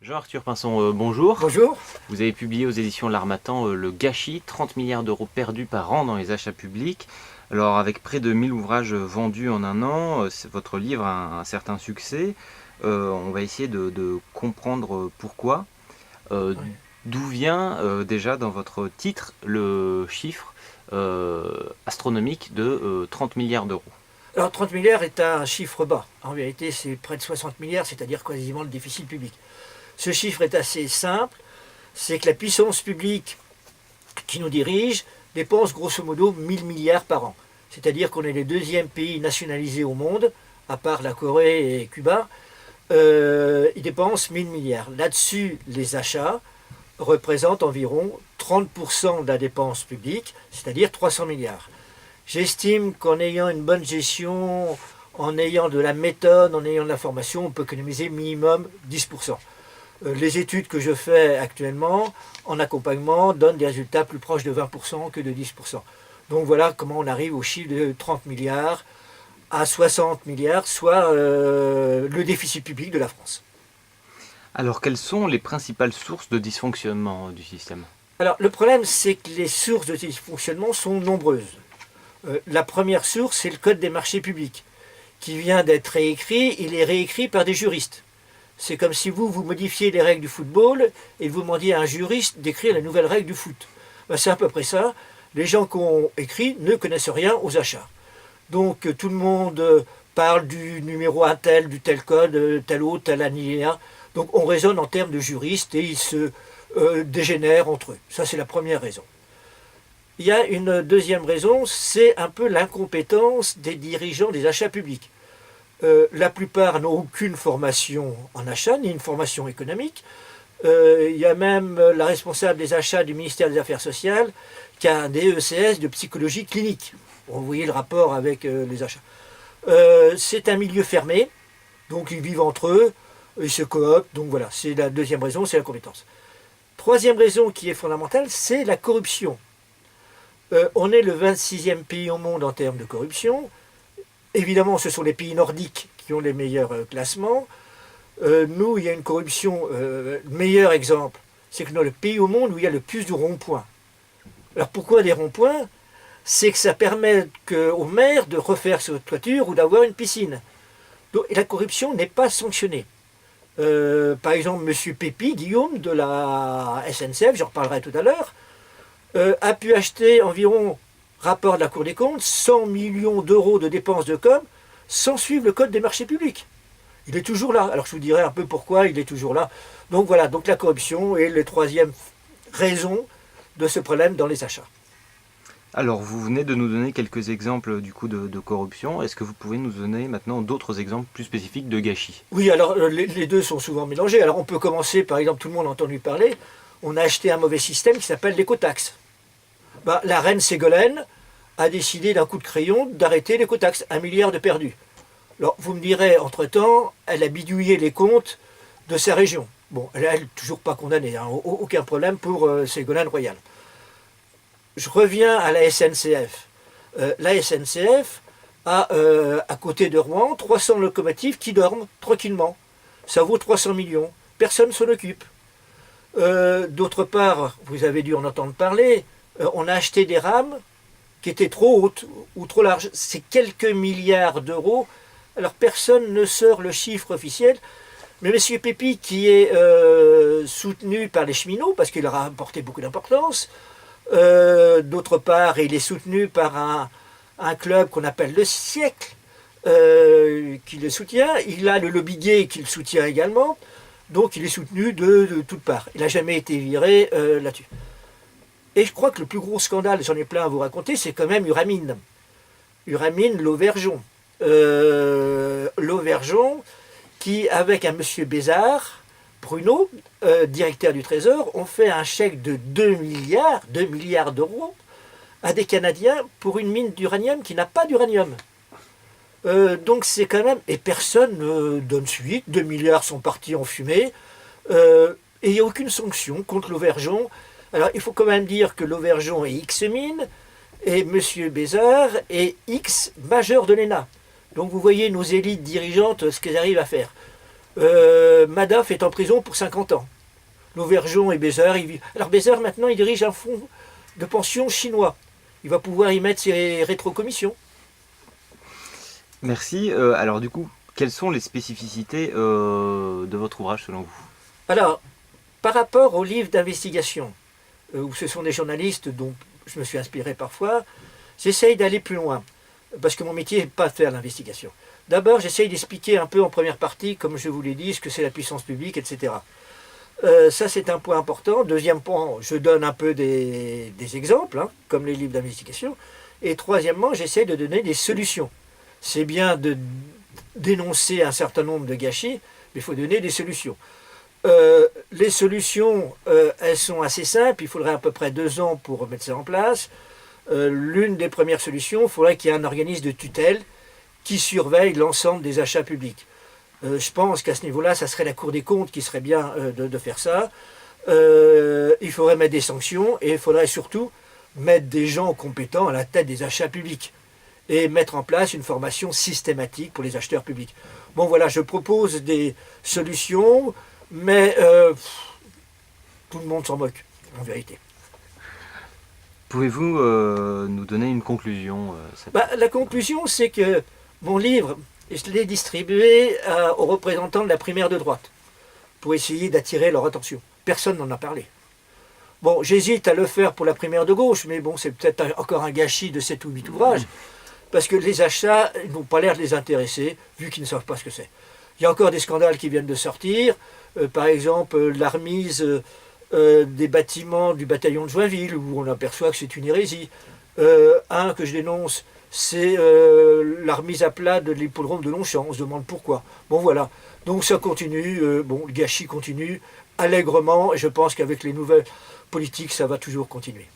Jean-Arthur Pinson, bonjour. Bonjour. Vous avez publié aux éditions L'Harmattan Le Gâchis, 30 milliards d'euros perdus par an dans les achats publics. Alors avec près de 1000 ouvrages vendus en un an, votre livre a un certain succès. On va essayer de comprendre pourquoi. Oui. D'où vient déjà dans votre titre le chiffre astronomique de 30 milliards d'euros? Alors 30 milliards est un chiffre bas. En vérité, c'est près de 60 milliards, c'est-à-dire quasiment le déficit public. Ce chiffre est assez simple, c'est que la puissance publique qui nous dirige dépense grosso modo 1000 milliards par an. C'est-à-dire qu'on est le deuxième pays nationalisé au monde, à part la Corée et Cuba. Ils dépensent 1000 milliards. Là-dessus, les achats représentent environ 30% de la dépense publique, c'est-à-dire 300 milliards. J'estime qu'en ayant une bonne gestion, en ayant de la méthode, en ayant de la formation, on peut économiser minimum 10%. Les études que je fais actuellement en accompagnement donnent des résultats plus proches de 20% que de 10%. Donc voilà comment on arrive au chiffre de 30 milliards à 60 milliards, soit le déficit public de la France. Alors quelles sont les principales sources de dysfonctionnement du système? Alors le problème, c'est que les sources de dysfonctionnement sont nombreuses. La première source, c'est le Code des marchés publics, qui vient d'être réécrit. Il est réécrit par des juristes. C'est comme si vous modifiez les règles du football et vous demandiez à un juriste d'écrire les nouvelles règles du foot. Ben, c'est à peu près ça. Les gens qui ont écrit ne connaissent rien aux achats. Donc tout le monde parle du numéro un tel, du tel code, tel autre, tel alinéa. Donc on raisonne en termes de juristes et ils se dégénèrent entre eux. Ça, c'est la première raison. Il y a une deuxième raison, c'est un peu l'incompétence des dirigeants des achats publics. La plupart n'ont aucune formation en achat, ni une formation économique. Il y a même la responsable des achats du ministère des Affaires sociales qui a un DECS de psychologie clinique. Vous voyez le rapport avec les achats. C'est un milieu fermé, donc ils vivent entre eux, ils se cooptent, donc voilà, c'est la deuxième raison, c'est la compétence. Troisième raison qui est fondamentale, c'est la corruption. On est le 26e pays au monde en termes de corruption. Évidemment, ce sont les pays nordiques qui ont les meilleurs classements. Nous, il y a une corruption. Meilleur exemple, c'est que nous sommes le pays au monde où il y a le plus de ronds-points. Alors pourquoi des ronds-points? C'est que ça permet au maire de refaire sa toiture ou d'avoir une piscine. Et la corruption n'est pas sanctionnée. Par exemple, M. Pépi, Guillaume, de la SNCF, j'en reparlerai tout à l'heure, a pu acheter environ, rapport de la Cour des comptes, 100 millions d'euros de dépenses de com sans suivre le code des marchés publics. Il est toujours là. Alors je vous dirai un peu pourquoi il est toujours là. Donc voilà, donc la corruption est la troisième raison de ce problème dans les achats. Alors vous venez de nous donner quelques exemples du coup de corruption. Est-ce que vous pouvez nous donner maintenant d'autres exemples plus spécifiques de gâchis? Oui, alors les deux sont souvent mélangés. Alors on peut commencer, par exemple, tout le monde a entendu parler, on a acheté un mauvais système qui s'appelle l'écotaxe. Ben, la reine Ségolène a décidé d'un coup de crayon d'arrêter l'écotaxe, 1 milliard de perdus. Alors vous me direz, entre-temps, elle a bidouillé les comptes de sa région. Bon, elle n'est toujours pas condamnée, hein, aucun problème pour Ségolène Royal. Je reviens à la SNCF. La SNCF a, à côté de Rouen, 300 locomotives qui dorment tranquillement. Ça vaut 300 millions. Personne ne s'en occupe. D'autre part, vous avez dû en entendre parler, on a acheté des rames qui étaient trop hautes ou trop larges. C'est quelques milliards d'euros. Alors personne ne sort le chiffre officiel. Mais M. Pépi, qui est soutenu par les cheminots, parce qu'il leur a apporté beaucoup d'importance, d'autre part, il est soutenu par un club qu'on appelle le siècle, qui le soutient. Il a le lobby gay qui le soutient également. Donc il est soutenu de toutes parts. Il n'a jamais été viré là-dessus. Et je crois que le plus gros scandale, j'en ai plein à vous raconter, c'est quand même Uramine. Uramine, Lauvergeon. Lauvergeon, qui, avec un monsieur Bézard, Bruno, directeur du Trésor, ont fait un chèque de 2 milliards d'euros à des Canadiens pour une mine d'uranium qui n'a pas d'uranium. Donc c'est quand même... Et personne ne donne suite, 2 milliards sont partis en fumée, et il n'y a aucune sanction contre Lauvergeon. Alors il faut quand même dire que Lauvergeon est X-Mine, et M. Bézard est X majeur de l'ENA. Donc vous voyez nos élites dirigeantes, ce qu'elles arrivent à faire. Madoff est en prison pour 50 ans. Lauvergeon et Bézard, ils vivent. Alors Bézard, maintenant, il dirige un fonds de pension chinois. Il va pouvoir y mettre ses rétrocommissions. Merci. Alors du coup, quelles sont les spécificités de votre ouvrage selon vous? Alors, par rapport aux livres d'investigation, où ce sont des journalistes dont je me suis inspiré parfois, j'essaye d'aller plus loin, parce que mon métier n'est pas de faire l'investigation. D'abord, j'essaye d'expliquer un peu en première partie, comme je vous l'ai dit, ce que c'est la puissance publique, etc. Ça, c'est un point important. Deuxième point, je donne un peu des exemples, hein, comme les livres d'investigation. Et troisièmement, j'essaie de donner des solutions. C'est bien de dénoncer un certain nombre de gâchis, mais il faut donner des solutions. Les solutions, elles sont assez simples. Il faudrait à peu près 2 ans pour mettre ça en place. L'une des premières solutions, il faudrait qu'il y ait un organisme de tutelle qui surveille l'ensemble des achats publics. Je pense qu'à ce niveau-là, ça serait la Cour des comptes qui serait bien de faire ça. Il faudrait mettre des sanctions et il faudrait surtout mettre des gens compétents à la tête des achats publics et mettre en place une formation systématique pour les acheteurs publics. Bon voilà, je propose des solutions, mais tout le monde s'en moque, en vérité. Pouvez-vous nous donner une conclusion La conclusion, c'est que mon livre, je l'ai distribué aux représentants de la primaire de droite pour essayer d'attirer leur attention. Personne n'en a parlé. Bon, j'hésite à le faire pour la primaire de gauche, mais bon, c'est peut-être encore un gâchis de 7 ou 8 ouvrages, parce que les achats n'ont pas l'air de les intéresser, vu qu'ils ne savent pas ce que c'est. Il y a encore des scandales qui viennent de sortir, par exemple la remise des bâtiments du bataillon de Joinville, où on aperçoit que c'est une hérésie. Un que je dénonce, c'est la remise à plat de l'hippodrome de Longchamp. On se demande pourquoi. Bon voilà, donc ça continue, bon, le gâchis continue allègrement, et je pense qu'avec les nouvelles politiques, ça va toujours continuer.